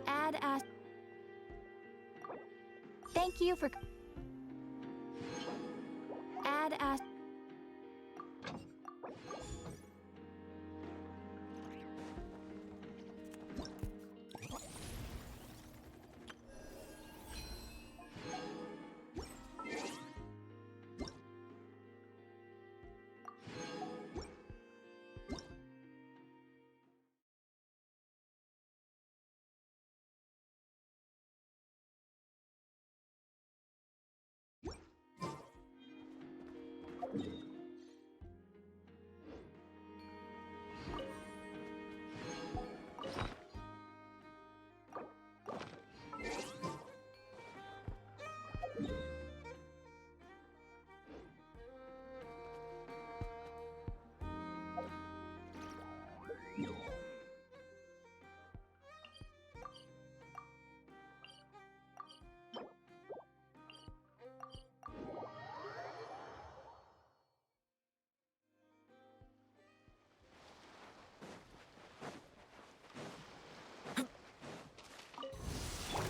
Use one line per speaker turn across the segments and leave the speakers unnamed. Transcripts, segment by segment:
Add as. Thank you for. Add as.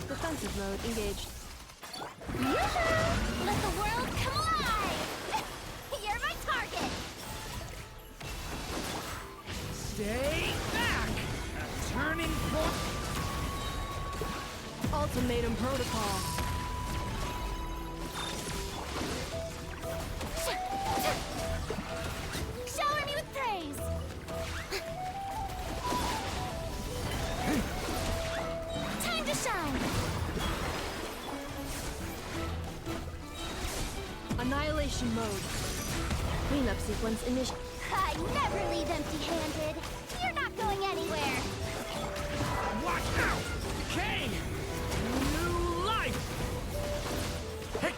Defensive mode engaged.
Yoo-hoo! Let the world come alive! You're my target!
Stay back! A turning point!
Ultimatum protocol.
Shower me with praise! Time to shine!
Annihilation mode. Cleanup sequence initial.
I never leave empty-handed! You're not going anywhere!
Watch out! Decay! New life! Hey!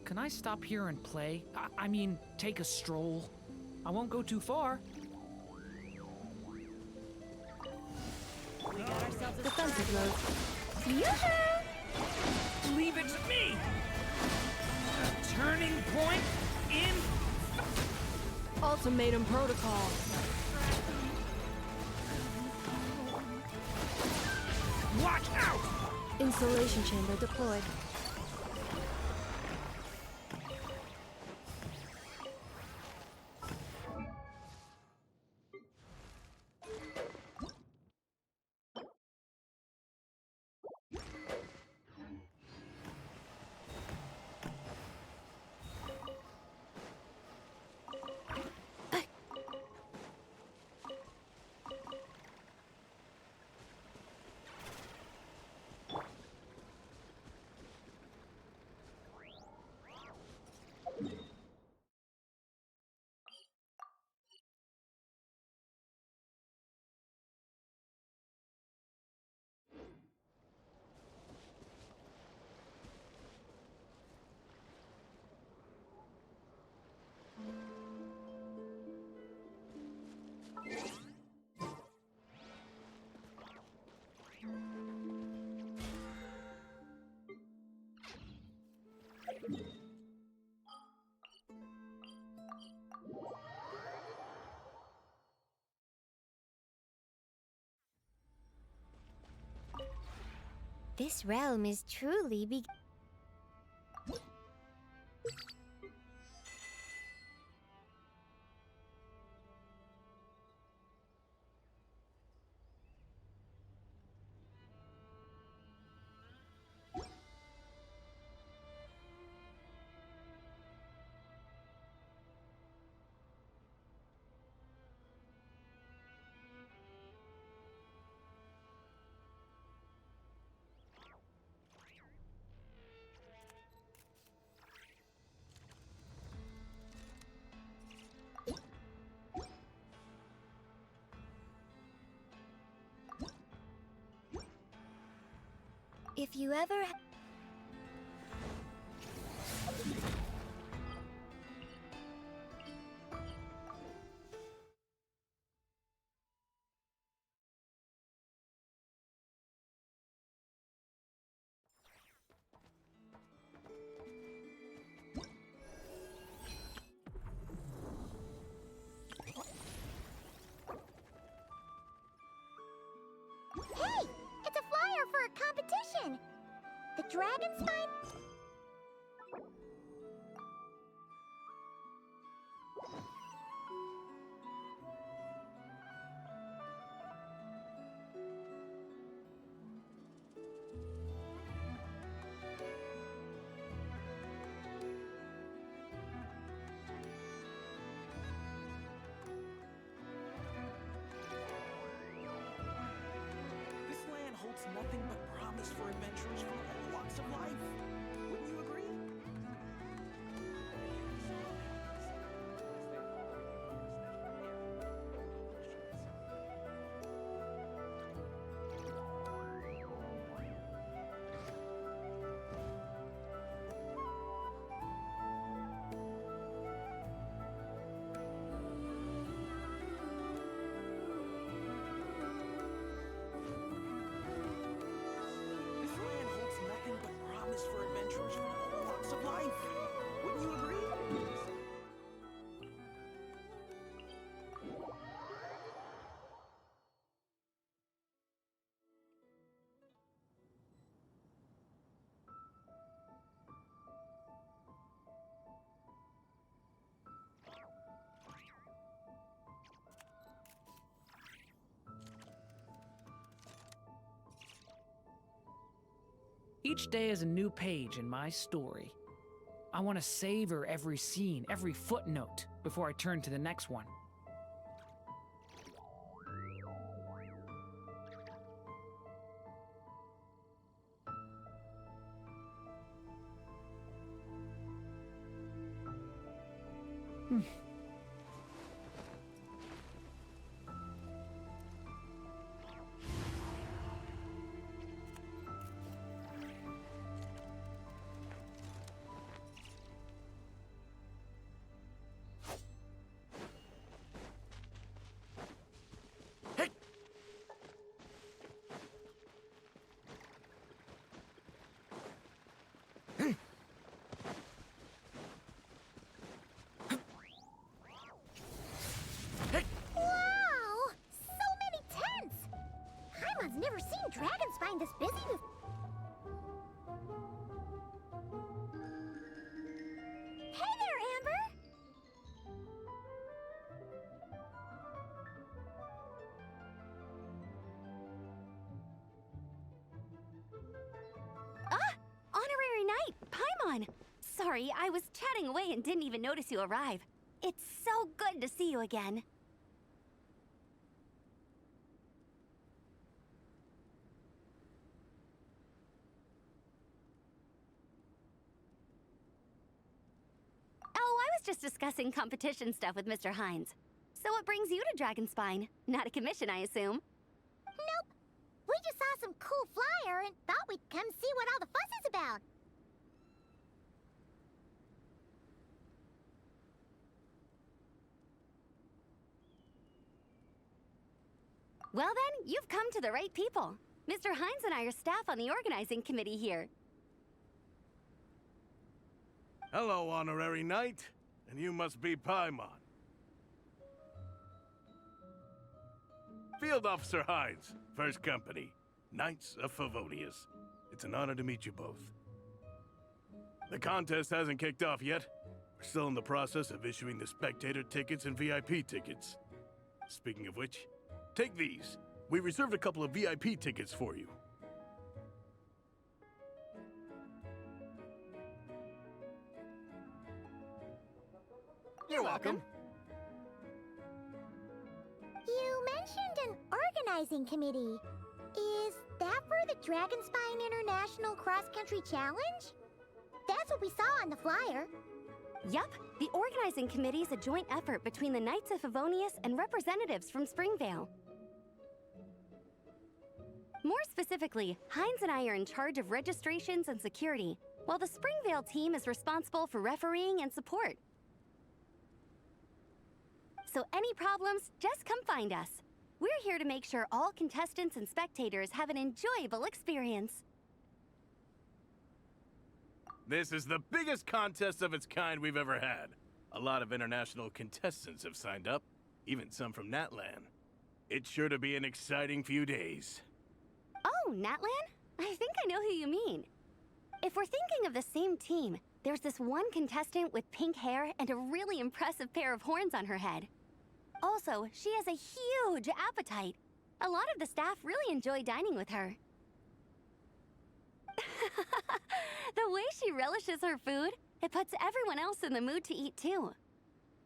Can I stop here and play? I mean, take a stroll. I won't go too far.
We got ourselves a defensive mode.
Yoo-hoo!
Leave it to me! A turning point in...
Ultimatum protocol.
Watch out!
Insulation chamber deployed.
This realm is truly If you ever... Hey! It's a flyer for a competition! The Dragon Spine...
This land holds nothing but promise for adventurers from all walks of life. Wouldn't you agree? This land holds nothing but promise for adventurers from all walks of life. Wouldn't you agree?
Each day is a new page in my story. I want to savor every scene, every footnote, before I turn to the next one.
Wow! So many tents! Paimon's never seen Dragon Spine this busy before. Hey there, Amber!
Honorary Knight, Paimon! Sorry, I was chatting away and didn't even notice you arrive. It's so good to see you again. Oh, I was just discussing competition stuff with Mr. Hines. So what brings you to Dragonspine? Not a commission, I assume.
Nope. We just saw some cool flyer and thought we'd come see what all the fuss is about.
Well then, you've come to the right people. Mr. Hines and I are staff on the organizing committee here.
Hello, Honorary Knight. And you must be Paimon. Field Officer Hines, First Company, Knights of Favonius. It's an honor to meet you both. The contest hasn't kicked off yet. We're still in the process of issuing the spectator tickets and VIP tickets. Speaking of which, take these. We reserved a couple of VIP tickets for you.
You're welcome.
You mentioned an organizing committee. Is that for the Dragonspine International Cross Country Challenge? That's what we saw on the flyer.
Yup, the organizing committee is a joint effort between the Knights of Favonius and representatives from Springvale. More specifically, Hines and I are in charge of registrations and security, while the Springvale team is responsible for refereeing and support. So any problems, just come find us. We're here to make sure all contestants and spectators have an enjoyable experience.
This is the biggest contest of its kind we've ever had. A lot of international contestants have signed up, even some from Natlan. It's sure to be an exciting few days.
Oh, Natlan? I think I know who you mean. If we're thinking of the same team, there's this one contestant with pink hair and a really impressive pair of horns on her head. Also, she has a huge appetite. A lot of the staff really enjoy dining with her. The way she relishes her food, it puts everyone else in the mood to eat too.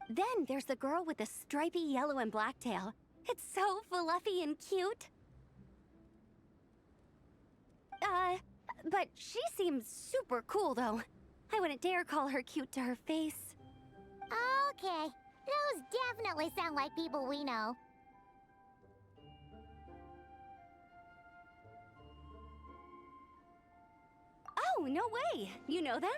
Then there's the girl with the stripy yellow and black tail. It's so fluffy and cute. But she seems super cool though. I wouldn't dare call her cute to her face.
Okay, those definitely sound like people we know.
Oh, no way! You know them?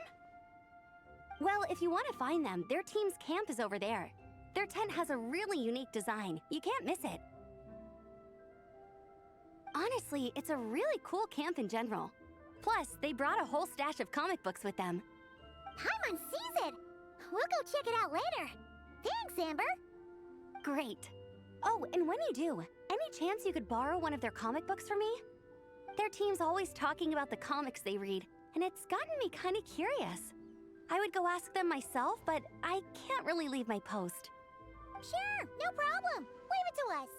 Well, if you want to find them, their team's camp is over there. Their tent has a really unique design. You can't miss it. Honestly, it's a really cool camp in general. Plus, they brought a whole stash of comic books with them.
Paimon sees it! We'll go check it out later. Thanks, Amber.
Great. Oh, and when you do, any chance you could borrow one of their comic books from me? Their team's always talking about the comics they read, and it's gotten me kind of curious. I would go ask them myself, but I can't really leave my post.
Sure, no problem. Leave it to us.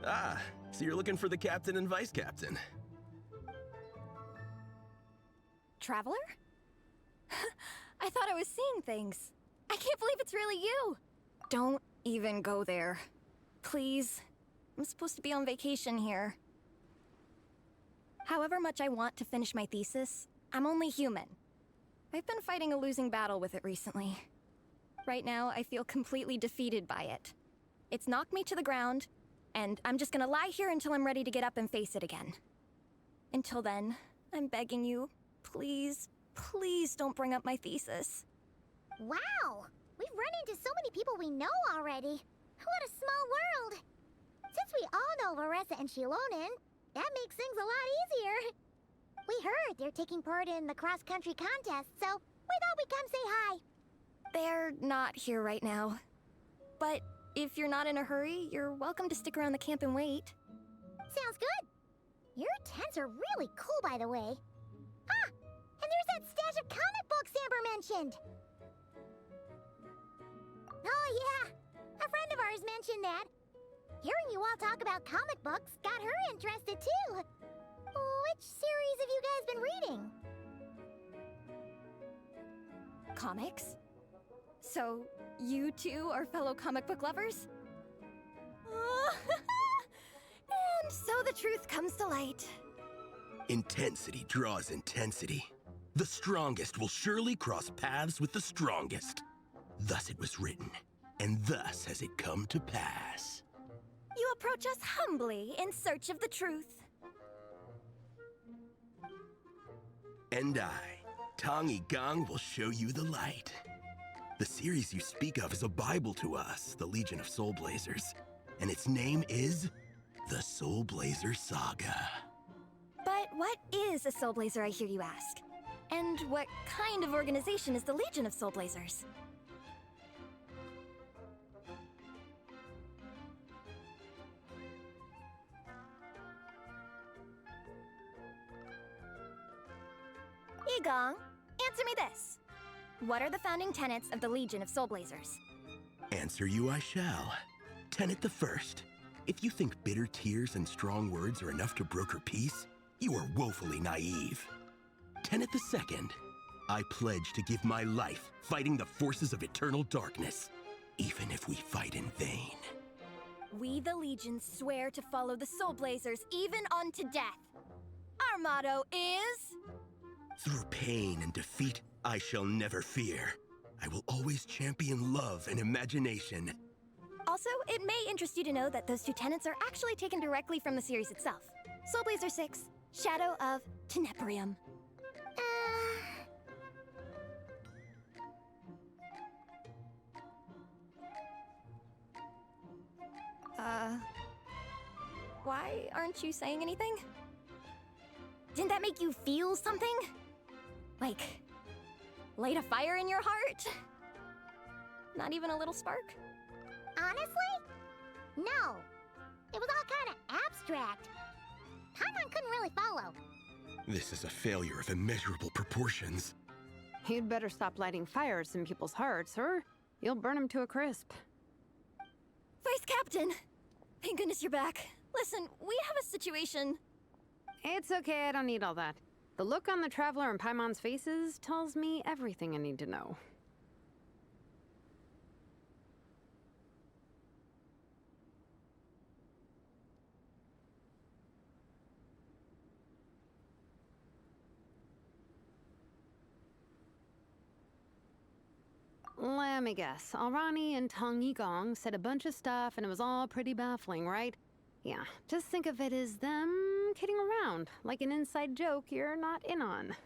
Ah, so you're looking for the captain and vice captain.
Traveler? I thought I was seeing things. I can't believe it's really you. Don't even go there. Please. I'm supposed to be on vacation here. However much I want to finish my thesis, I'm only human. I've been fighting a losing battle with it recently. Right now, I feel completely defeated by it. It's knocked me to the ground, and I'm just gonna lie here until I'm ready to get up and face it again. Until then, I'm begging you, please, please don't bring up my thesis.
Wow! We've run into so many people we know already. What a small world! Since we all know Larissa and Shilonen, that makes things a lot easier. We heard they're taking part in the cross-country contest, so we thought we'd come say hi.
They're not here right now. But if you're not in a hurry, you're welcome to stick around the camp and wait.
Sounds good. Your tents are really cool, by the way. Ah! And there's that stash of comic books Amber mentioned! Oh yeah! A friend of ours mentioned that. Hearing you all talk about comic books got her interested too. Which series have you guys been reading?
Comics? So, you two are fellow comic book lovers? And so the truth comes to light.
Intensity draws intensity. The strongest will surely cross paths with the strongest. Thus it was written, and thus has it come to pass.
You approach us humbly in search of the truth.
And I, Tongi Gong, will show you the light. The series you speak of is a Bible to us, the Legion of Soulblazers, and its name is the Soulblazer Saga.
But what is a Soulblazer, I hear you ask? And what kind of organization is the Legion of Soulblazers? Igong, answer me this. What are the founding tenets of the Legion of Soulblazers?
Answer you I shall. Tenet the first. If you think bitter tears and strong words are enough to broker peace, you are woefully naive. Lieutenant the Second, I pledge to give my life fighting the forces of eternal darkness, even if we fight in vain.
We, the Legion, swear to follow the Soulblazers even unto death. Our motto is...
Through pain and defeat, I shall never fear. I will always champion love and imagination.
Also, it may interest you to know that those two tenets are actually taken directly from the series itself. Soulblazer 6, Shadow of Teneporium. Why aren't you saying anything? Didn't that make you feel something? Like, light a fire in your heart? Not even a little spark?
Honestly? No. It was all kind of abstract. Paimon couldn't really follow.
This is a failure of immeasurable proportions.
You'd better stop lighting fires in people's hearts, or you'll burn them to a crisp.
Vice Captain! Thank goodness you're back. Listen, we have a situation.
It's okay, I don't need all that. The look on the Traveler and Paimon's faces tells me everything I need to know. Let me guess. Alrani and Tong Yigong said a bunch of stuff and it was all pretty baffling, right? Yeah, just think of it as them kidding around, like an inside joke you're not in on.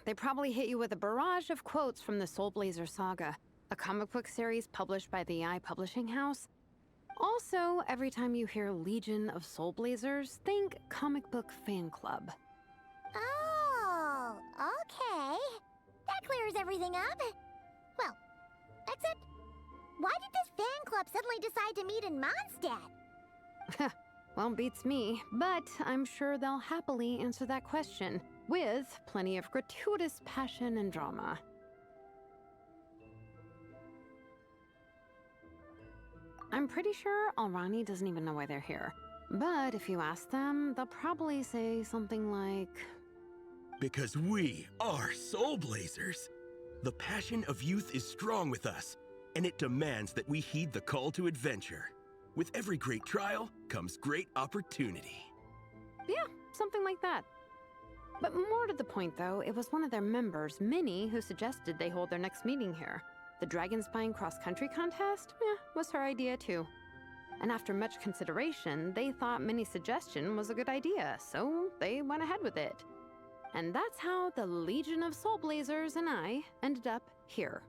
They probably hit you with a barrage of quotes from the Soulblazer saga, a comic book series published by the AI publishing house. Also, every time you hear Legion of Soulblazers, think comic book fan club.
Oh, okay. That clears everything up. Well, except, why did this fan club suddenly decide to meet in Mondstadt?
Well, beats me, but I'm sure they'll happily answer that question, with plenty of gratuitous passion and drama. I'm pretty sure Alrani doesn't even know why they're here. But if you ask them, they'll probably say something like...
Because we are Soulblazers. The passion of youth is strong with us, and it demands that we heed the call to adventure. With every great trial comes great opportunity.
Yeah, something like that. But more to the point, though, it was one of their members, Minnie, who suggested they hold their next meeting here. The Dragon Spying Cross-Country Contest? Was her idea, too. And after much consideration, they thought Minnie's suggestion was a good idea, so they went ahead with it. And that's how the Legion of Soulblazers and I ended up here.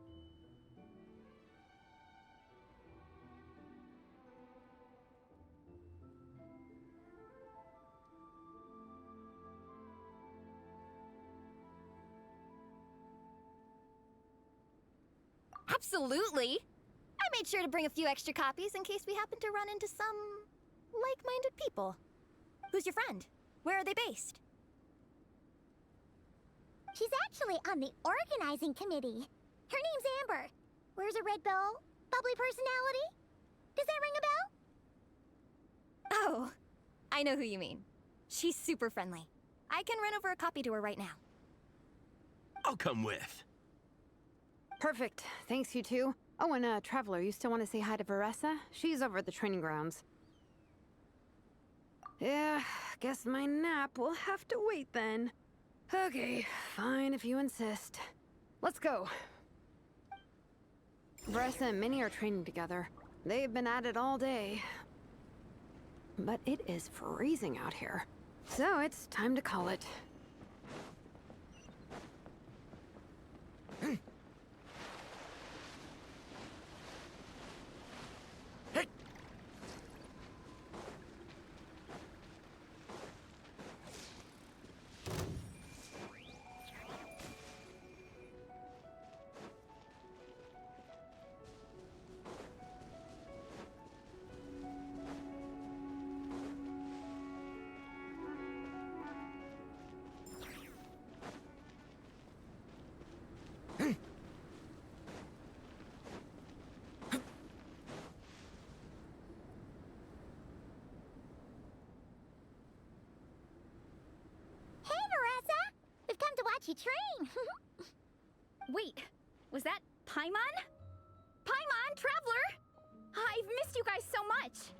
Absolutely! I made sure to bring a few extra copies in case we happen to run into some like-minded people. Who's your friend? Where are they based?
She's actually on the organizing committee. Her name's Amber. Wears a red bow. Bubbly personality. Does that ring a bell?
Oh, I know who you mean. She's super friendly. I can run over a copy to her right now.
I'll come with.
Perfect. Thanks, you two. Oh, and Traveler, you still want to say hi to Veressa? She's over at the training grounds. Yeah, guess my nap will have to wait then. Okay, fine if you insist. Let's go. Veressa and Minnie are training together. They've been at it all day. But it is freezing out here. So it's time to call it.
you train.
Wait, was that Paimon? Paimon, Traveler! I've missed you guys so much!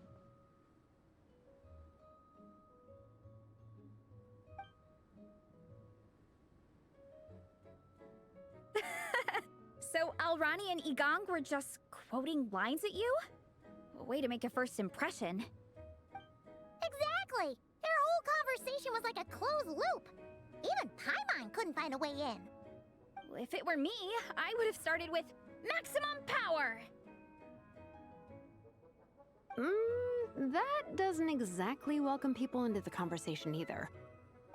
So Alrani and Igong were just quoting lines at you? Way to make a first impression.
Exactly! Their whole conversation was like a closed loop. Even Paimon couldn't find a way in.
If it were me, I would have started with maximum power!
That doesn't exactly welcome people into the conversation either.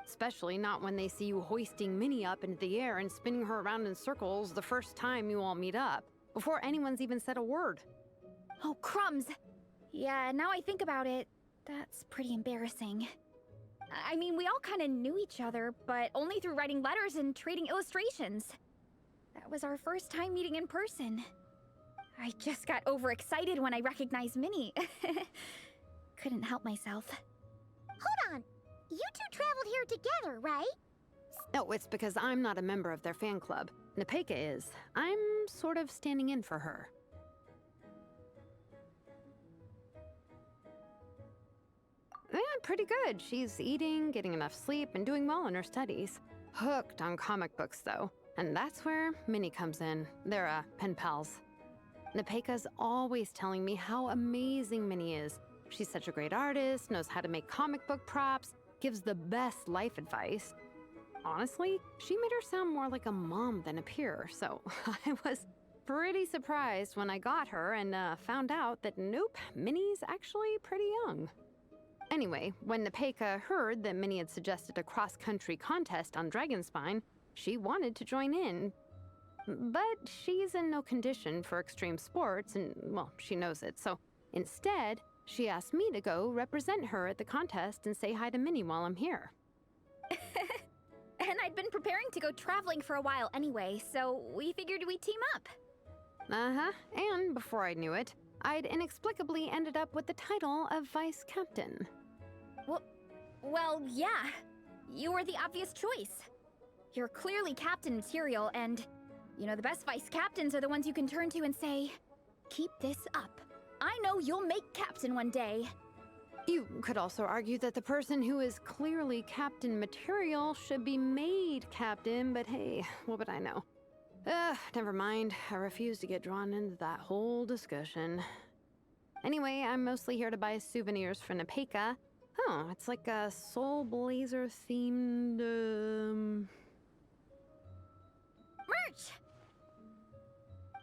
Especially not when they see you hoisting Minnie up into the air and spinning her around in circles the first time you all meet up, before anyone's even said a word.
Oh, crumbs! Yeah, now I think about it, that's pretty embarrassing. I mean, we all kind of knew each other, but only through writing letters and trading illustrations. That was our first time meeting in person. I just got overexcited when I recognized Minnie. Couldn't help myself.
Hold on. You two traveled here together, right?
No, it's because I'm not a member of their fan club. Nepeka is. I'm sort of standing in for her. Yeah, pretty good. She's eating, getting enough sleep, and doing well in her studies. Hooked on comic books, though. And that's where Minnie comes in. They're, pen pals. Nepeka's always telling me how amazing Minnie is. She's such a great artist, knows how to make comic book props, gives the best life advice. Honestly, she made her sound more like a mom than a peer, so I was pretty surprised when I got her and found out that nope, Minnie's actually pretty young. Anyway, when Nepeka heard that Minnie had suggested a cross-country contest on Dragonspine, she wanted to join in. But she's in no condition for extreme sports, and, well, she knows it, so instead, she asked me to go represent her at the contest and say hi to Minnie while I'm here.
And I'd been preparing to go traveling for a while anyway, so we figured we'd team up.
Uh-huh, and before I knew it, I'd inexplicably ended up with the title of vice captain.
Well, yeah. You were the obvious choice. You're clearly captain material, and, you know, the best vice captains are the ones you can turn to and say, keep this up. I know you'll make captain one day.
You could also argue that the person who is clearly captain material should be made captain, but hey, what would I know? Never mind. I refuse to get drawn into that whole discussion. Anyway, I'm mostly here to buy souvenirs for Nepeka. Oh, it's like a Soulblazer themed,
Merch!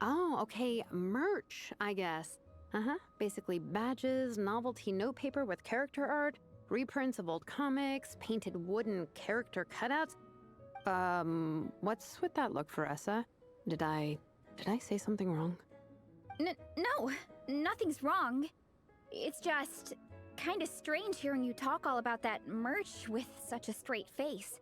Oh, okay, merch, I guess. Basically badges, novelty notepaper with character art, reprints of old comics, painted wooden character cutouts. What's with that look, Faressa? Did I say something wrong?
No, nothing's wrong. It's just kind of strange hearing you talk all about that merch with such a straight face.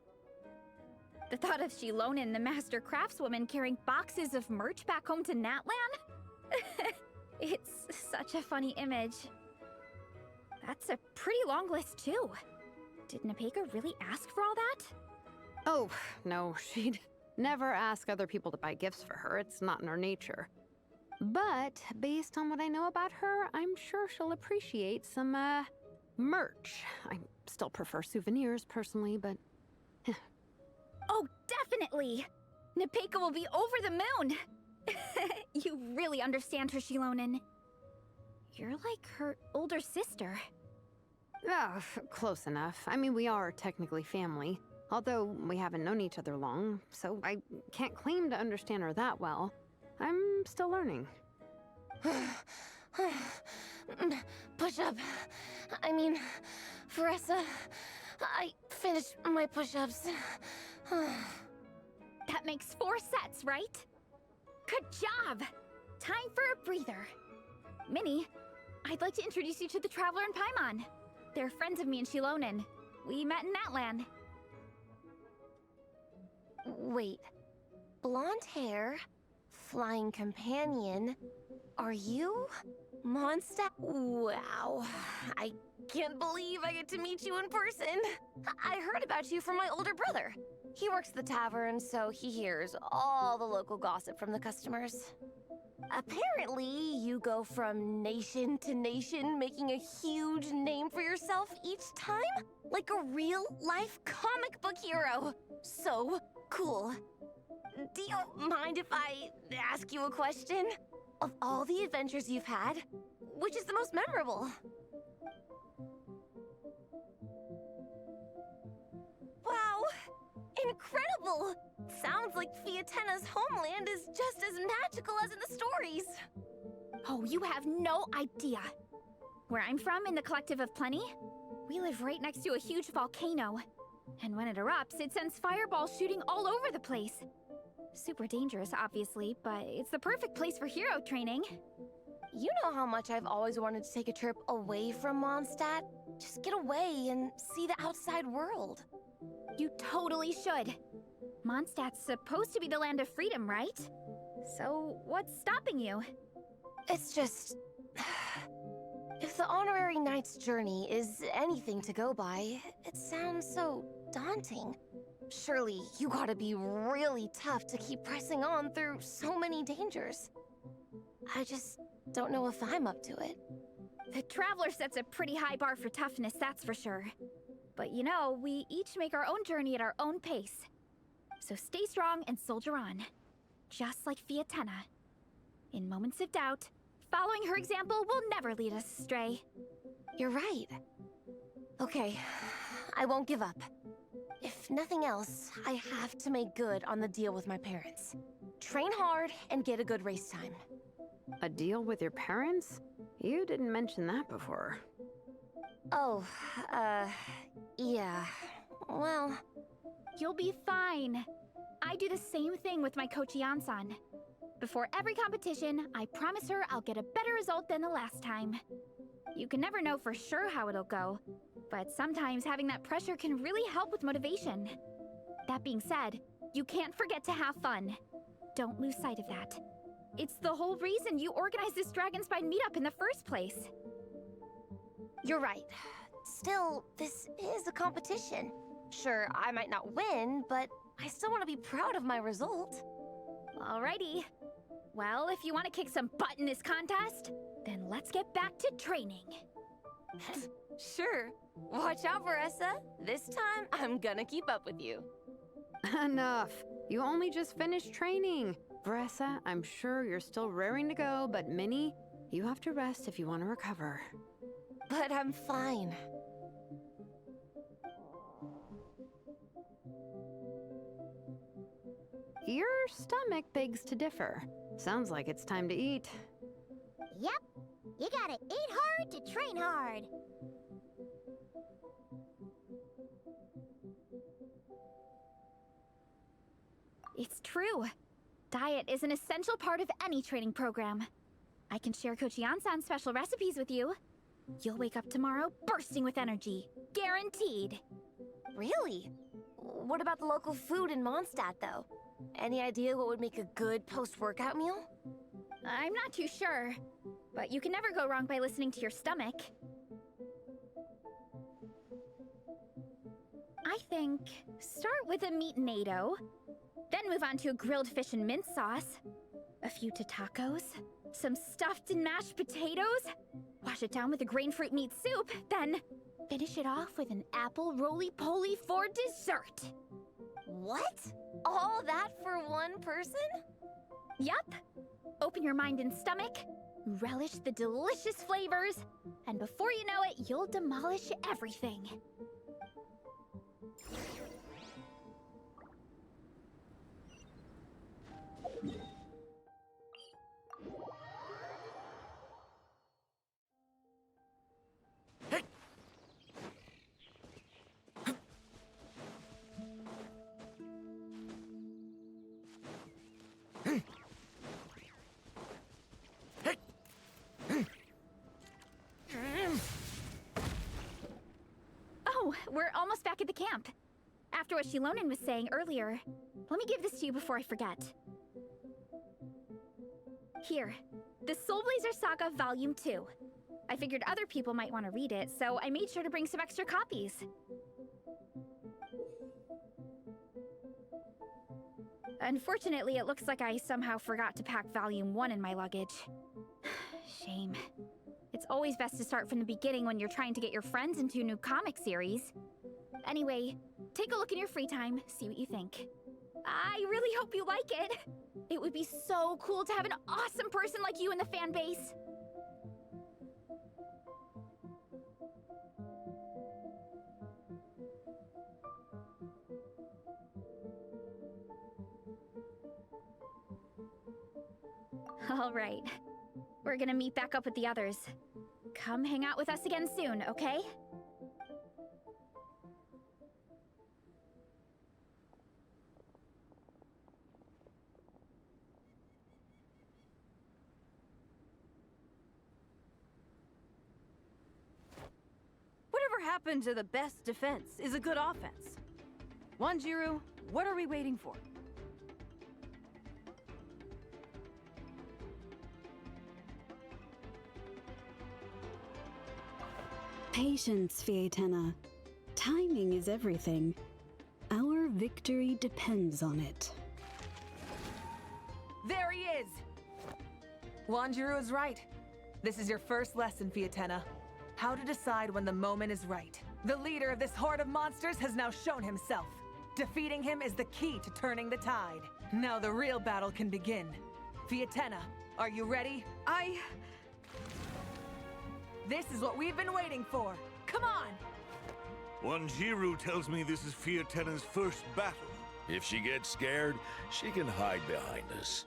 The thought of Shilonen, the master craftswoman, carrying boxes of merch back home to Natlan? It's such a funny image. That's a pretty long list, too. Did Nepeka really ask for all that?
Oh, no, she'd never ask other people to buy gifts for her. It's not in her nature. But based on what I know about her, I'm sure she'll appreciate some, merch. I still prefer souvenirs, personally, but...
Oh, definitely! Nepeka will be over the moon! You really understand her, Shilonen. You're like her older sister.
Oh, close enough. I mean, we are technically family. Although we haven't known each other long, so I can't claim to understand her that well. I'm still learning.
Push-up. I mean, Faressa, I finished my push-ups.
That makes 4 sets, right? Good job! Time for a breather. Minnie, I'd like to introduce you to the Traveler and Paimon. They're friends of me and Shilonen. We met in Natlan.
Wait. Blonde hair, flying companion. Are you? Mondstadt? Wow. I can't believe I get to meet you in person. I heard about you from my older brother. He works at the tavern, so he hears all the local gossip from the customers. Apparently, you go from nation to nation, making a huge name for yourself each time? Like a real-life comic book hero. So cool. Do you mind if I ask you a question? Of all the adventures you've had, which is the most memorable? Wow! Incredible! Sounds like Fiatena's homeland is just as magical as in the stories.
Oh, you have no idea. Where I'm from, in the Collective of Plenty, we live right next to a huge volcano. And when it erupts, it sends fireballs shooting all over the place. Super dangerous, obviously, but it's the perfect place for hero training.
You know how much I've always wanted to take a trip away from Mondstadt? Just get away and see the outside world.
You totally should. Mondstadt's supposed to be the land of freedom, right? So, what's stopping you?
It's just... If the Honorary Knight's journey is anything to go by, it sounds so daunting. Surely you gotta be really tough to keep pressing on through so many dangers. I just don't know if I'm up to it.
The Traveler sets a pretty high bar for toughness, that's for sure. But you know, we each make our own journey at our own pace. So stay strong and soldier on. Just like Fiatena. In moments of doubt, following her example will never lead us astray.
You're right. Okay, I won't give up. If nothing else, I have to make good on the deal with my parents. Train hard and get a good race time.
A deal with your parents? You didn't mention that before.
Oh, yeah. Well...
You'll be fine. I do the same thing with my coach Ian-san. Before every competition, I promise her I'll get a better result than the last time. You can never know for sure how it'll go, but sometimes having that pressure can really help with motivation. That being said, you can't forget to have fun. Don't lose sight of that. It's the whole reason you organized this Dragonspine meetup in the first place.
You're right. Still, this is a competition. Sure, I might not win, but I still want to be proud of my result.
Alrighty. Well, if you want to kick some butt in this contest, then let's get back to training.
Sure. Watch out, Veressa. This time, I'm gonna keep up with you.
Enough. You only just finished training. Veressa, I'm sure you're still raring to go, but Minnie, you have to rest if you want to recover.
But I'm fine.
Your stomach begs to differ. Sounds like it's time to eat.
Yep. You gotta eat hard to train hard.
It's true. Diet is an essential part of any training program. I can share Coach Ian-san's special recipes with you. You'll wake up tomorrow bursting with energy. Guaranteed.
Really? What about the local food in Mondstadt, though? Any idea what would make a good post-workout meal?
I'm not too sure, but you can never go wrong by listening to your stomach. I think start with a meat-nado, then move on to a grilled fish and mint sauce, a few tacos, some stuffed and mashed potatoes, wash it down with a grain fruit meat soup, then finish it off with an apple roly-poly for dessert.
What? All that for one person?
Yup. Open your mind and stomach, relish the delicious flavors, and before you know it, you'll demolish everything. Oh, we're almost back at the camp. After what Shilonen was saying earlier, let me give this to you before I forget. Here, the Soulblazer Saga Volume 2. I figured other people might want to read it, so I made sure to bring some extra copies. Unfortunately, it looks like I somehow forgot to pack Volume 1 in my luggage. Shame. It's always best to start from the beginning when you're trying to get your friends into a new comic series. Anyway, take a look in your free time, see what you think. I really hope you like it. It would be so cool to have an awesome person like you in the fan base. All right. We're gonna meet back up with the others. Come hang out with us again soon, okay?
Whatever happened to the best defense is a good offense? Wanjiru, what are we waiting for?
Patience, Fietena. Timing is everything. Our victory depends on it.
There he is! Wanjiru is right. This is your first lesson, Fietena. How to decide when the moment is right. The leader of this horde of monsters has now shown himself. Defeating him is the key to turning the tide. Now the real battle can begin. Fietena, are you ready? This is what we've been waiting for. Come on!
Wanjiru tells me this is Fietena's first battle.
If she gets scared, she can hide behind us.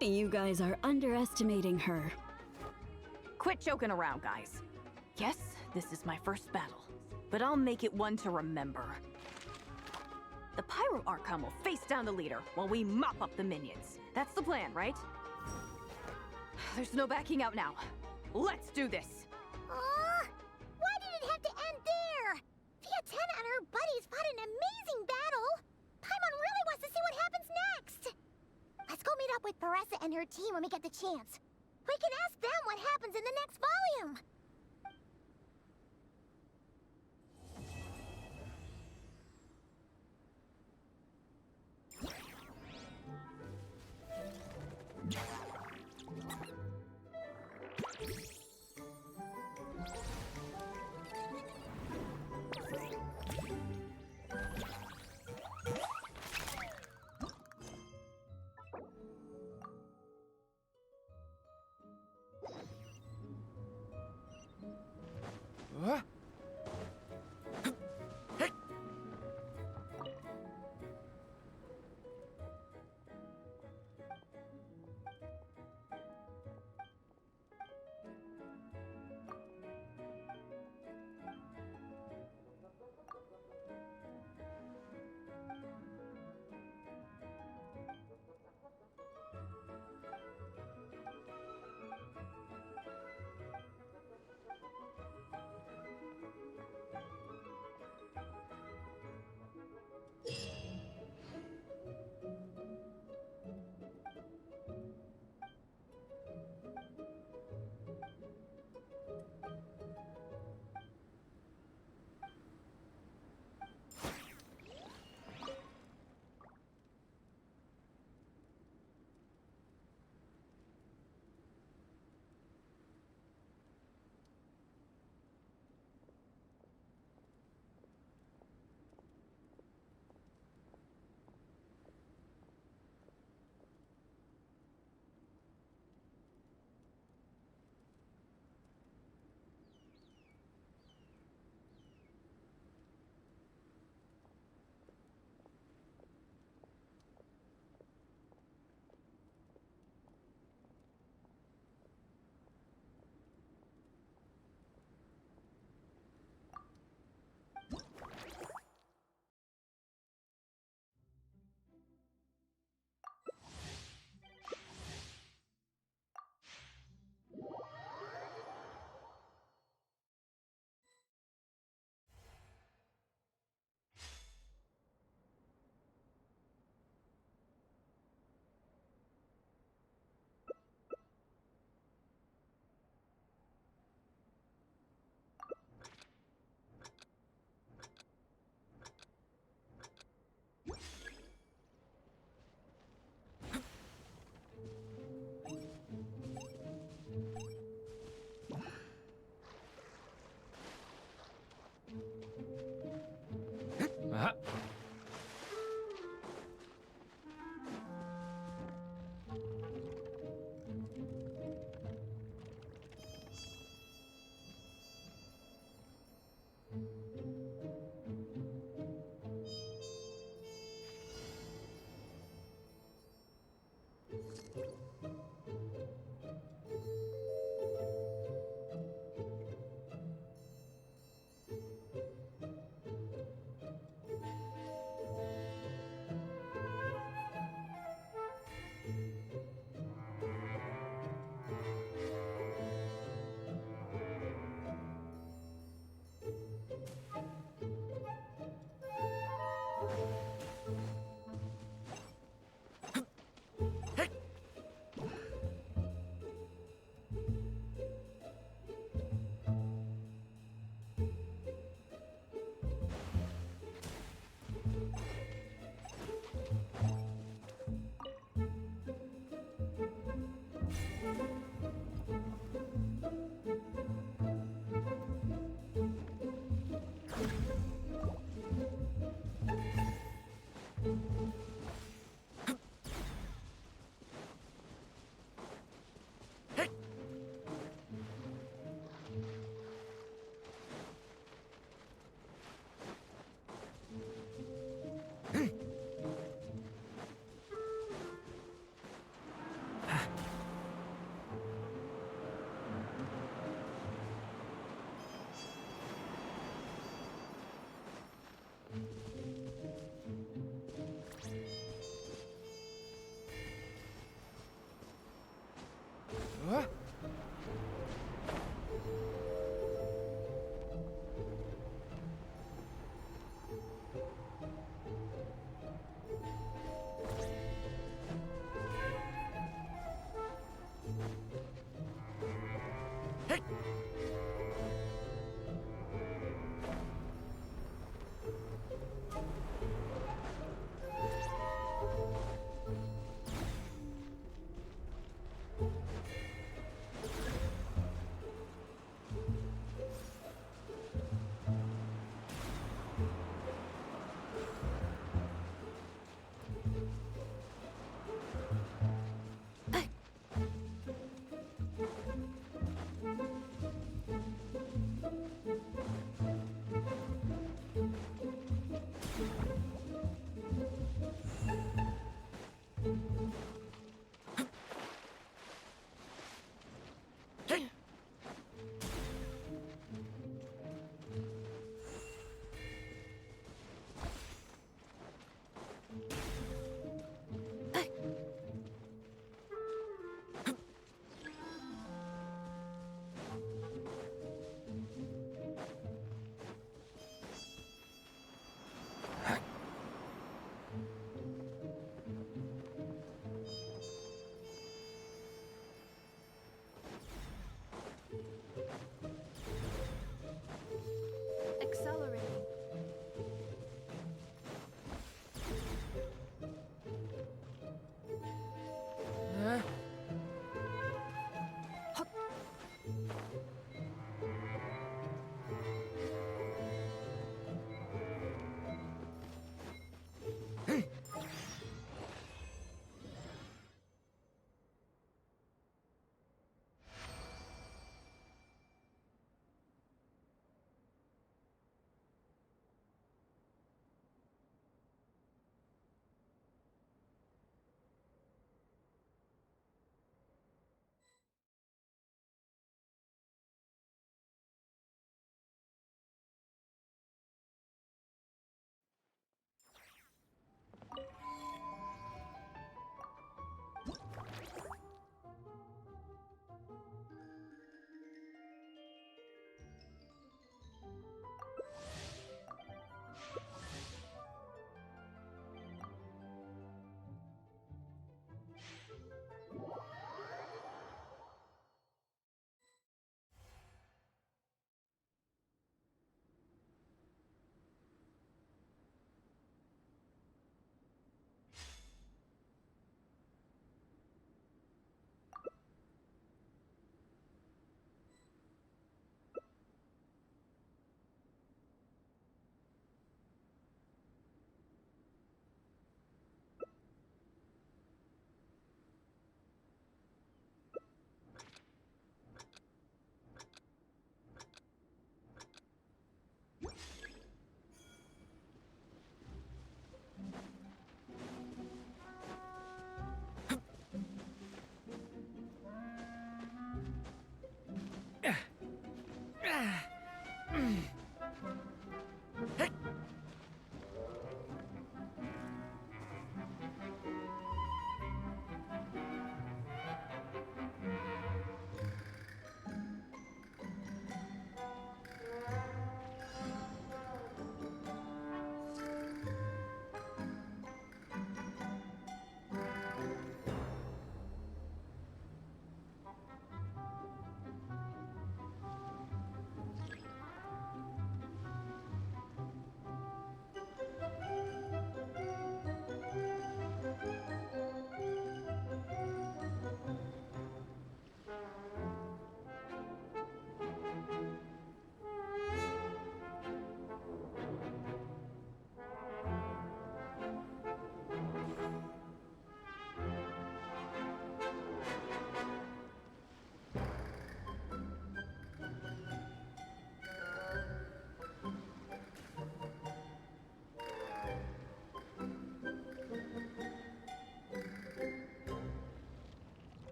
You guys are underestimating her.
Quit joking around, guys. Yes, this is my first battle, but I'll make it one to remember. The Pyro Archon will face down the leader while we mop up the minions. That's the plan, right? There's no backing out now. Let's do this!
Why did it have to end there? Fietena and her buddies fought an amazing battle! Paimon really wants to see what happens next! Let's go meet up with Paressa and her team when we get the chance. We can ask them what happens in the next volume!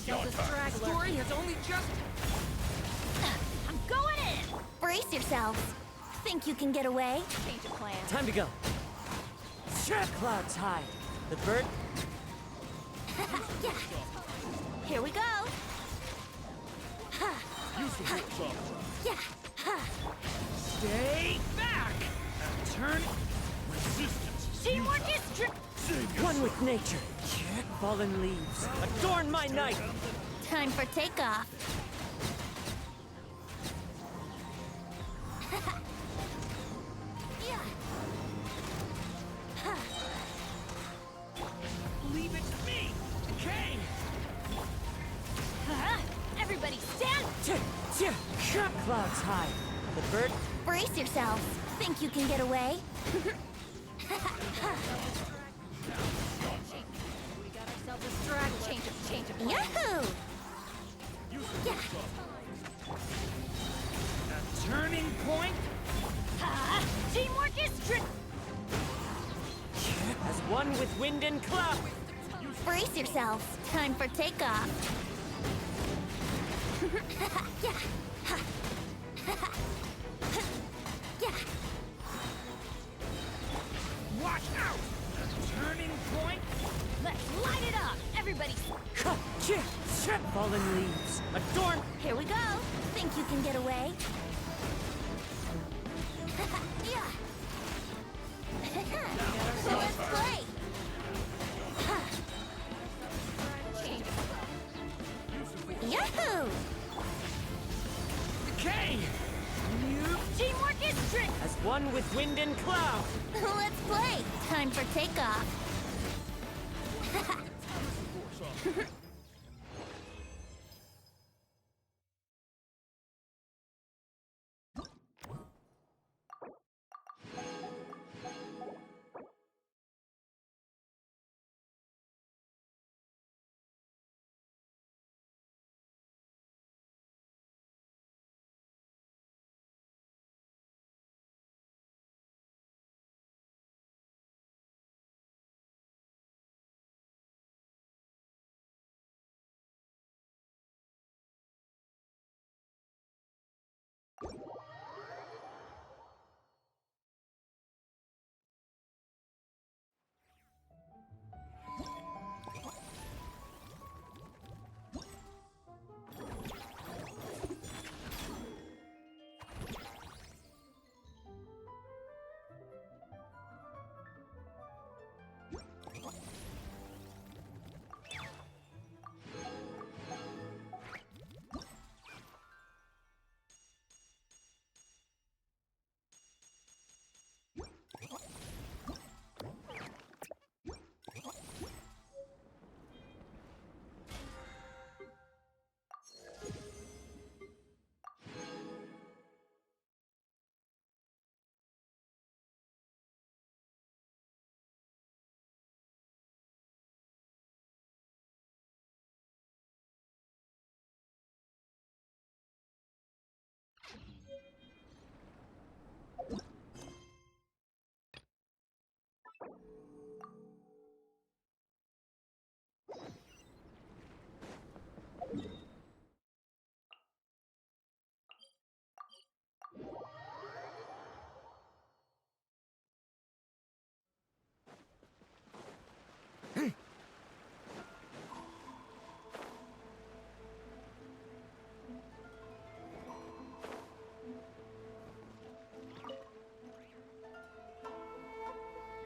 myself a straggler.
Story has only just...
I'm going in!
Brace yourselves. Think you can get away?
Change of plan.
Time to go. Clouds high. The bird.
Yeah. Here we go. Yeah.
Stay back! Turn...
Teamwork is
One with nature. Fallen leaves. Adorn my night.
Time for takeoff.
Leave it to me! Okay!
Everybody stand!
Clouds high. The bird.
Brace yourselves. Think you can get away?
We got ourselves a straggler. Change of plan.
Yahoo! Yeah.
A turning point?
Teamwork is
As one with wind and cloud.
Brace yourselves. Time for takeoff. Yeah. Yeah.
Watch out! A turning point?
Let's light it up! Everybody...
Fallen leaves. Adorn.
Here we go. Think you can get away? Yeah. So let's play. Yahoo!
Okay!
Teamwork is trick!
As one with wind and cloud.
Let's play. Time for takeoff.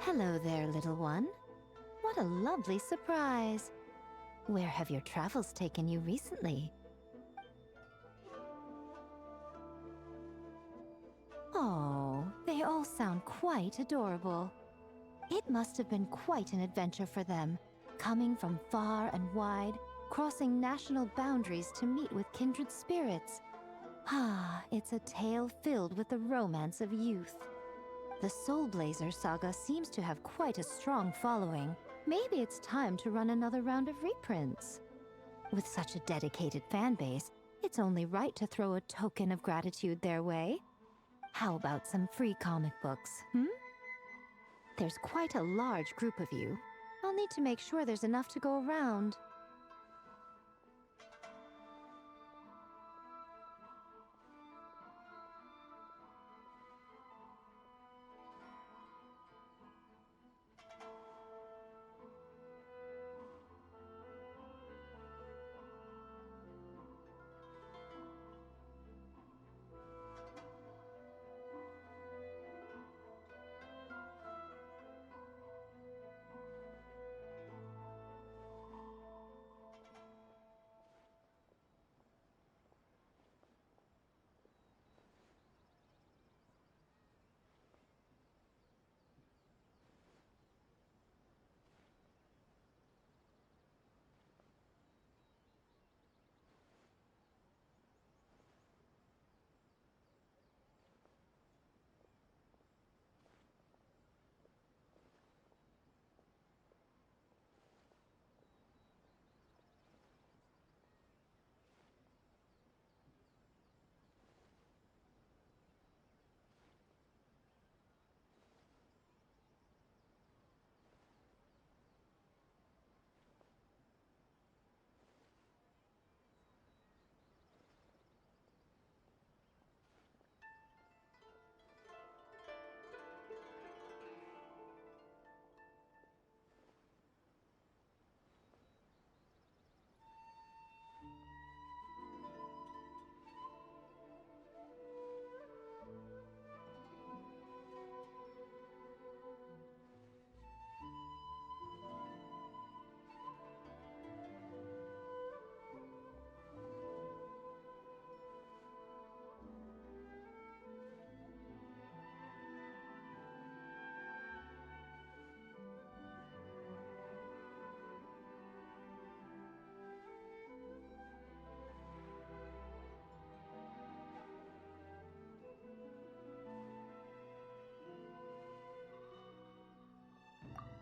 Hello there, little one. What a lovely surprise. Where have your travels taken you recently? Oh, they all sound quite adorable. It must have been quite an adventure for them, coming from far and wide, crossing national boundaries to meet with kindred spirits. Ah, it's a tale filled with the romance of youth. The Soulblazers saga seems to have quite a strong following. Maybe it's time to run another round of reprints. With such a dedicated fan base, it's only right to throw a token of gratitude their way. How about some free comic books, There's quite a large group of you. I'll need to make sure there's enough to go around.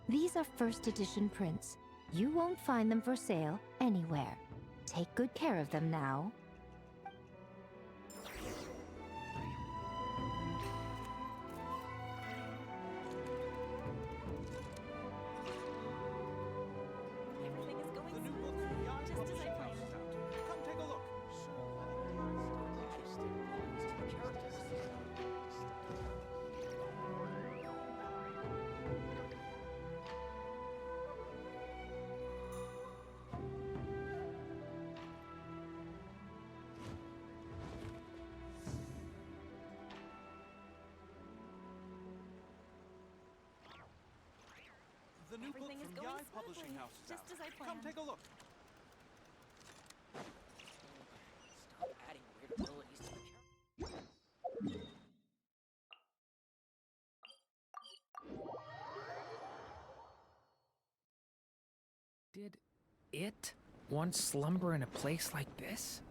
These are first edition prints. You won't find them for sale anywhere. Take good care of them now.
Everything is going smoothly, just as I planned.
Come take a look. The new book
Everything is
from
going
Yai Publishing
smoothly,
House is
just
out.
as I
Come
planned.
take a look.
Stop adding weird abilities to the character.
Did it once slumber in a place like this?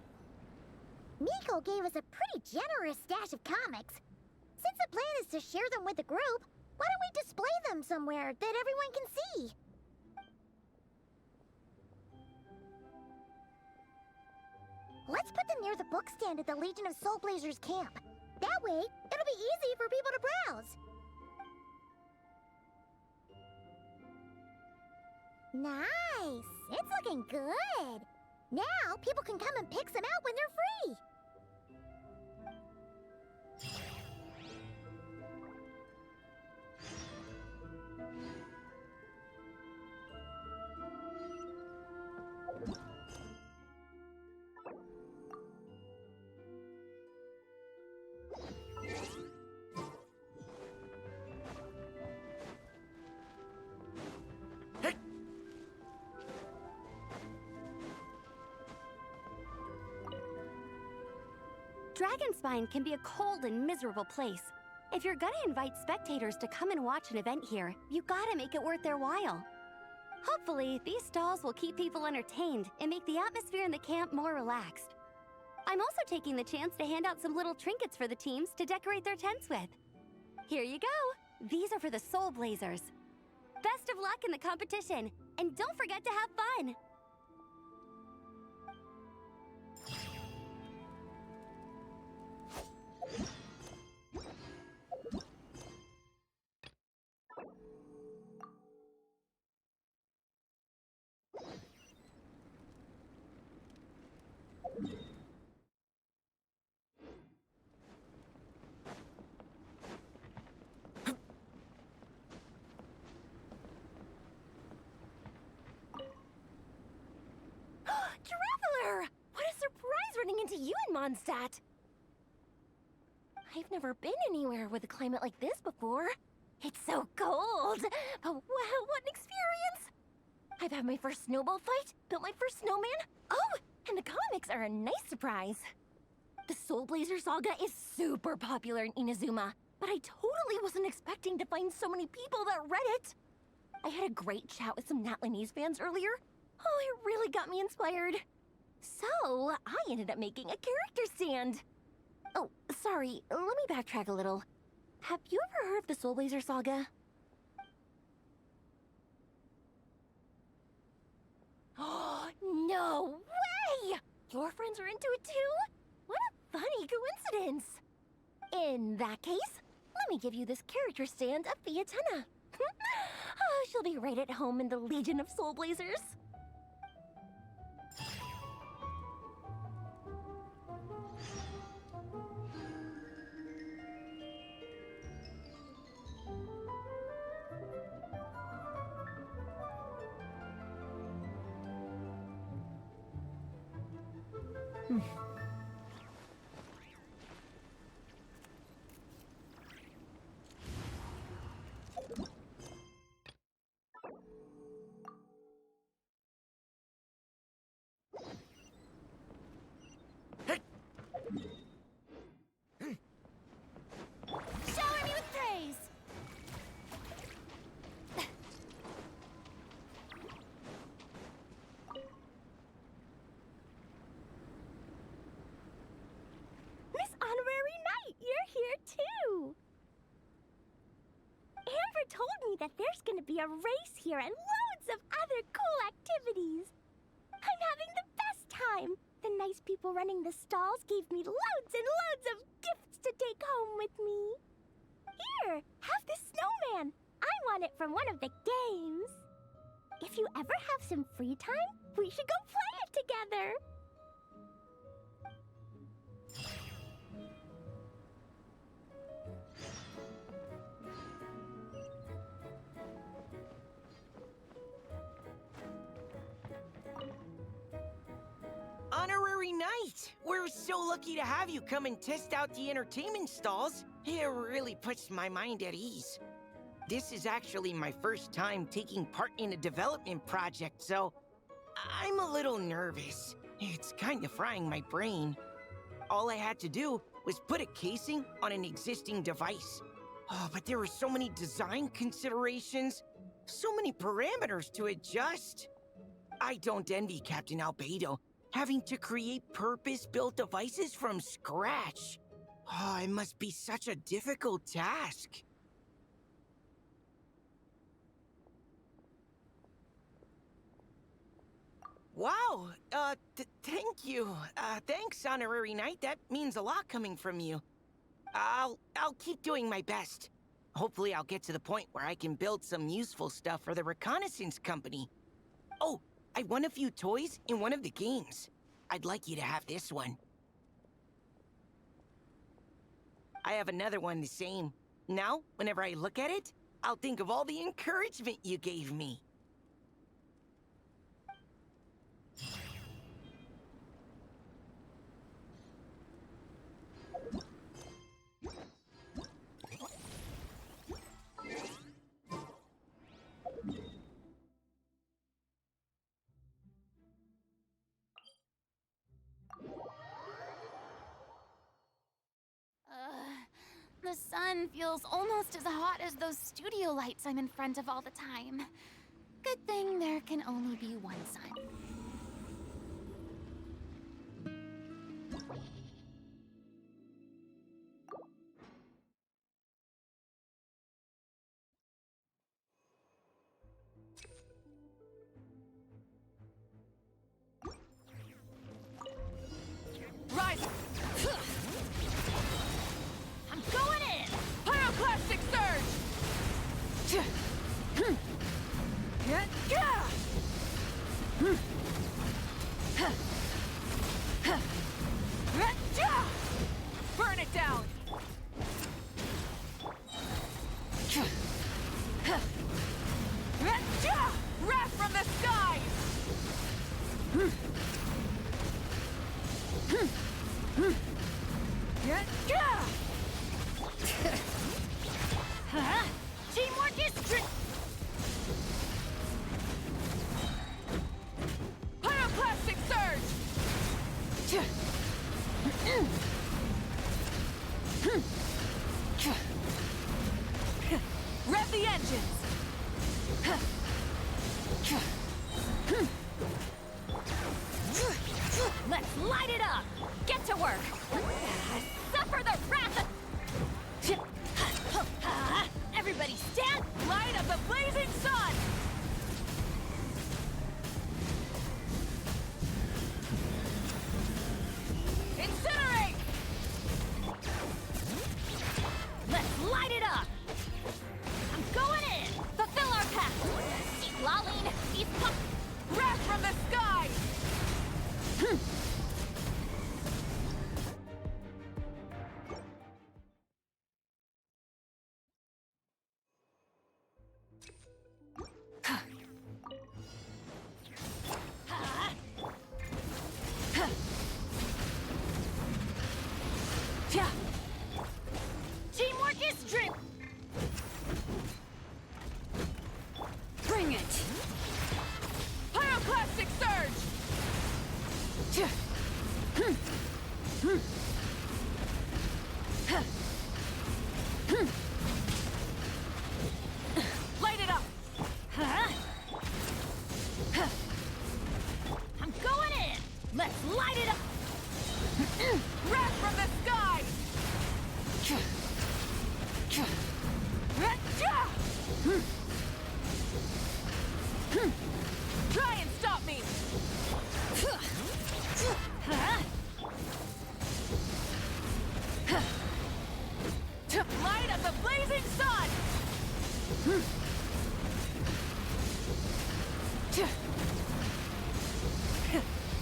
Miko gave us a pretty generous stash of comics. Since the plan is to share them with the group, why don't we display them somewhere that everyone can see? Let's put them near the book stand at the Legion of Soulblazers camp. That way, it'll be easy for people to browse. Nice! It's looking good! Now, people can come and pick some out when they're free!
Dragonspine can be a cold and miserable place. If you're gonna invite spectators to come and watch an event here, you gotta make it worth their while. Hopefully, these stalls will keep people entertained and make the atmosphere in the camp more relaxed. I'm also taking the chance to hand out some little trinkets for the teams to decorate their tents with. Here you go! These are for the Soulblazers. Best of luck in the competition, and don't forget to have fun!
Traveler! What a surprise running into you in Mondstadt! I've never been anywhere with a climate like this before. It's so cold! But wow, what an experience! I've had my first snowball fight, built my first snowman. Oh, and the comics are a nice surprise. The Soulblazer saga is super popular in Inazuma, but I totally wasn't expecting to find so many people that read it. I had a great chat with some Natlanese fans earlier. Oh, it really got me inspired. So, I ended up making a character stand. Oh, sorry, let me backtrack a little. Have you ever heard of the Soulblazer saga? Oh, no way! Your friends are into it too? What a funny coincidence! In that case, let me give you this character stand of Fiatenna. Oh, she'll be right at home in the Legion of Soulblazers. Shower me with praise!
that there's gonna be a race here and loads of other cool activities. I'm having the best time. The nice people running the stalls gave me loads and loads of gifts to take home with me. Here, have this snowman. I won it from one of the games. If you ever have some free time, we should go play it together.
Honorary Knight! We're so lucky to have you come and test out the entertainment stalls. It really puts my mind at ease. This is actually my first time taking part in a development project, so I'm a little nervous. It's kind of frying my brain. All I had to do was put a casing on an existing device. Oh, but there were so many design considerations, so many parameters to adjust. I don't envy Captain Albedo, having to create purpose-built devices from scratch. Oh, it must be such a difficult task. Wow, thank you. Thanks, Honorary Knight. That means a lot coming from you. I'll keep doing my best. Hopefully I'll get to the point where I can build some useful stuff for the reconnaissance company. Oh, I won a few toys in one of the games. I'd like you to have this one. I have another one the same. Now, whenever I look at it, I'll think of all the encouragement you gave me.
The sun feels almost as hot as those studio lights I'm in front of all the time. Good thing there can only be one sun.
Rise! I'm going in! Pyroclastic surge! Burn it down! Wrath from the skies!
Teamwork is
Pyroclastic surge! Rev the engines!
Let's light it up! Get to work! Suffer the wrath of... Everybody stand!
Light of the blazing sun! Incinerate!
Let's light it up! I'm going in! Fulfill our path! Keep lolling! These pop...
Wrath from the skies!
Teamwork is dream. Bring it.
Pyroclastic surge! Light it up!
I'm going in. Let's light it up.
Wrath from the skies! Try and stop me! Light of the blazing sun!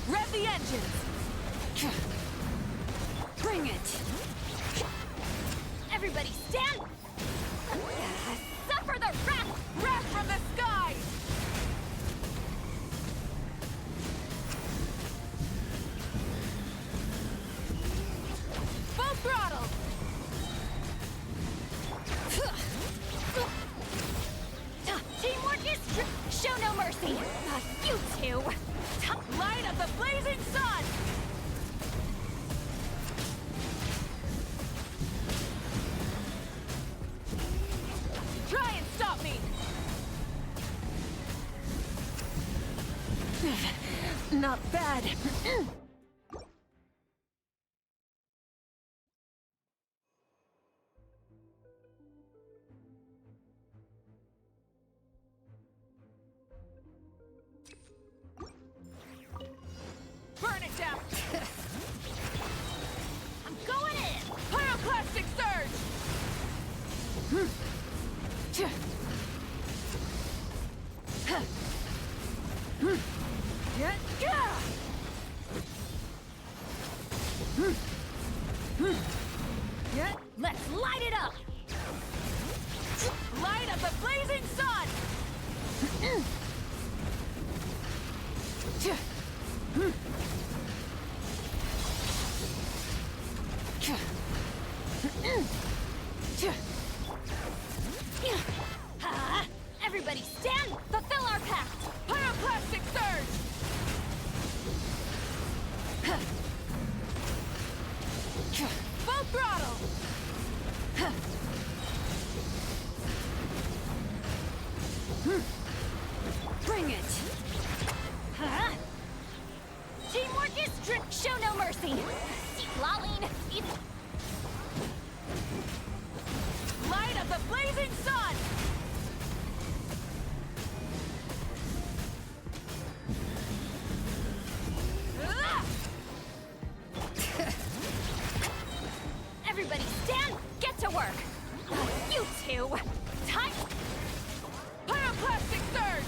Rev the engines!
Bring it!
Everybody stand! Suffer the wrath!
Wrath from the sky! Full throttle!
Teamwork is show no mercy! You two!
Light of the blazing sun! Try and stop me! Not bad. Burn it down!
I'm going in!
Pyroclastic surge!
Let's light it up!
Light of the blazing sun!
Everybody stand! Fulfill our pact!
Pyroclastic surge! Full throttle!
Bring it!
Teamwork is show no mercy! Lolling!
Light of the blazing sun!
Everybody stand! Get to work! You two! Time!
Pyroclastic surge!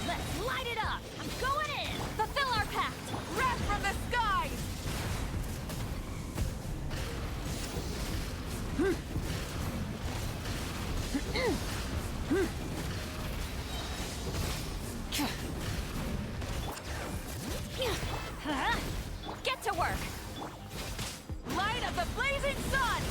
Let's light it up! I'm going in! Fulfill our pact!
Wrath from the skies!
Get to work!
Light of the blazing sun!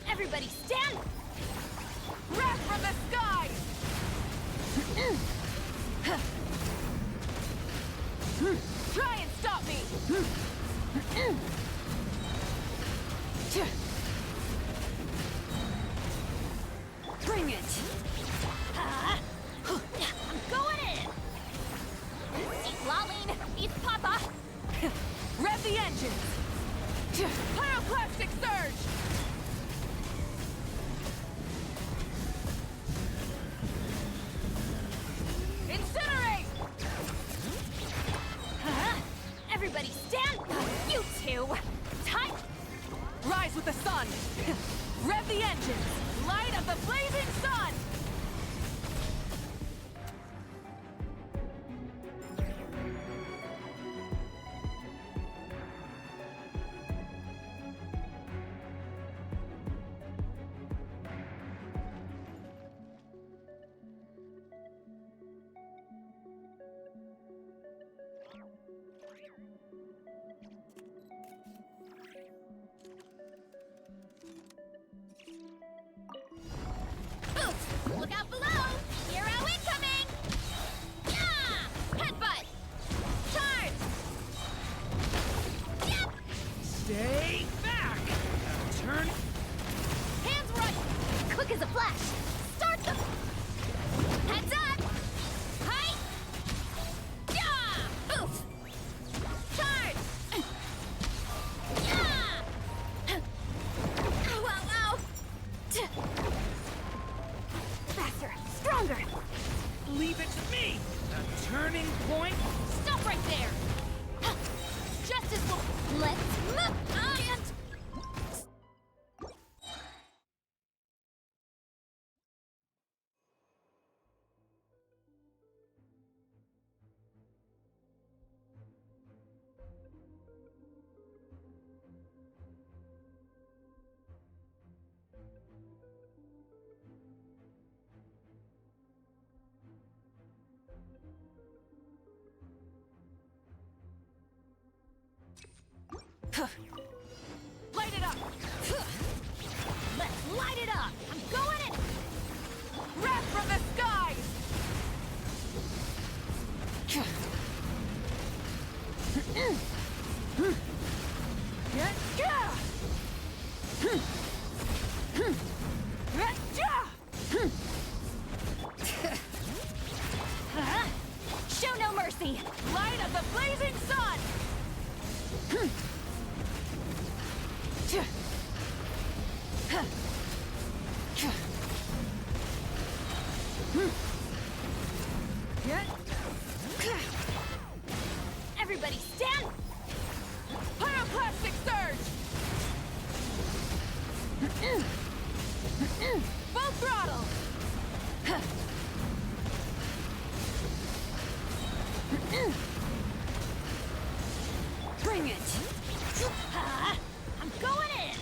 Everybody stand!
Wrath from the skies! Try and stop me!
Bring it!
I'm going in! Lolling! It's Papa!
Rev the engines! Pyroclastic surge! Incinerate!
Everybody stand! You two! Time!
Rise with the sun! Rev the engines! Light of the blazing sun!
Look out below! Hero incoming! Yeah! Headbutt! Charge! Yep!
Stay back! Turn.
Hands right!
Quick as a flash!
Start them! Heads up! Height! Yeah! Oof! Charge! Yeah! Ow, ow, ow! Faster! Stronger!
Leave it to me! A turning point?
Stop right there! Justice will... Let's move! And... Light it up! Let's light it up! I'm going in!
Wrath from the skies!
Show no mercy!
Light of the blazing sun!
Everybody stand!
Pyroclastic surge! Full throttle!
Bring it! I'm going in!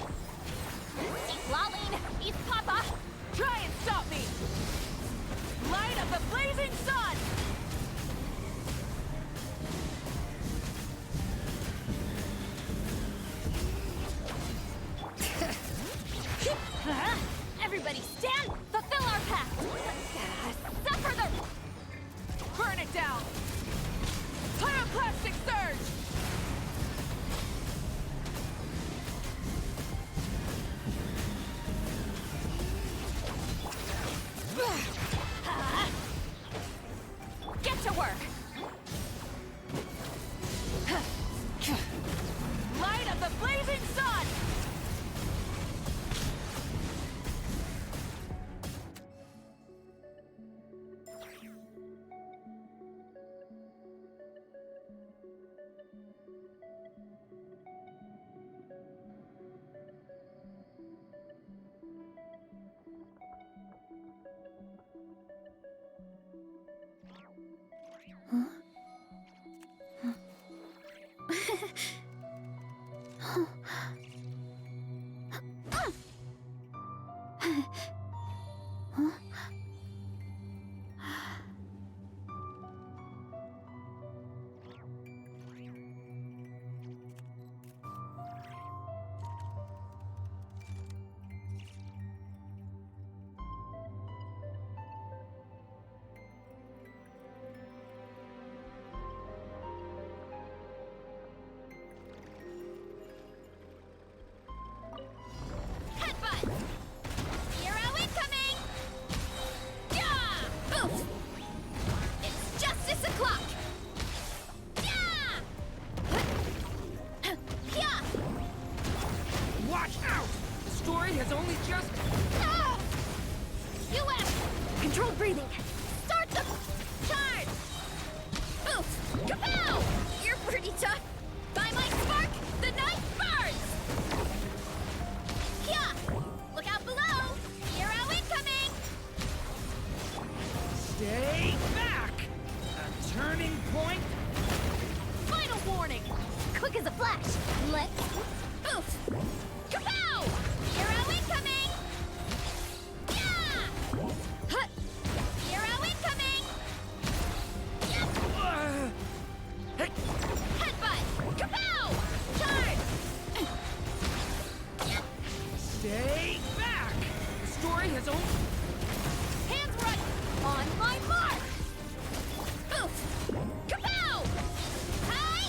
Eat Lolene! Eat Papa!
Try and stop me! Light of the blazing sun!
Everybody stand! Fulfill our pact! Suffer the...
Burn it down! Pyroclastic surge!
Get to work!
Light of the blazing sun!
has only just...
Ah! US! Controlled breathing. Start the... Charge! Oof! Kapow! You're pretty tough. By my spark, the night burns! Yeah! Look out below! Hero incoming!
Stay back! A turning point?
Final warning! Quick as a flash! Let's... Oof! Kapow! Hero incoming! Yeah! Huh. Hero incoming! Yep!
Hey!
Headbutt! Kapow! Charge! Yep!
Stay back! The story has only...
Hands On my mark! Oof! Kapow! Hi!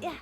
Yeah!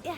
Yeah.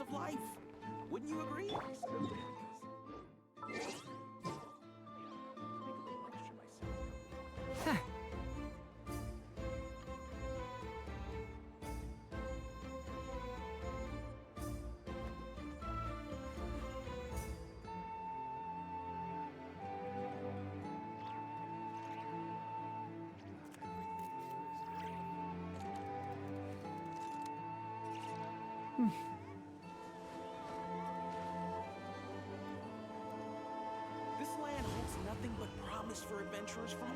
of life. Wouldn't you agree? This land holds nothing but promise for adventurers from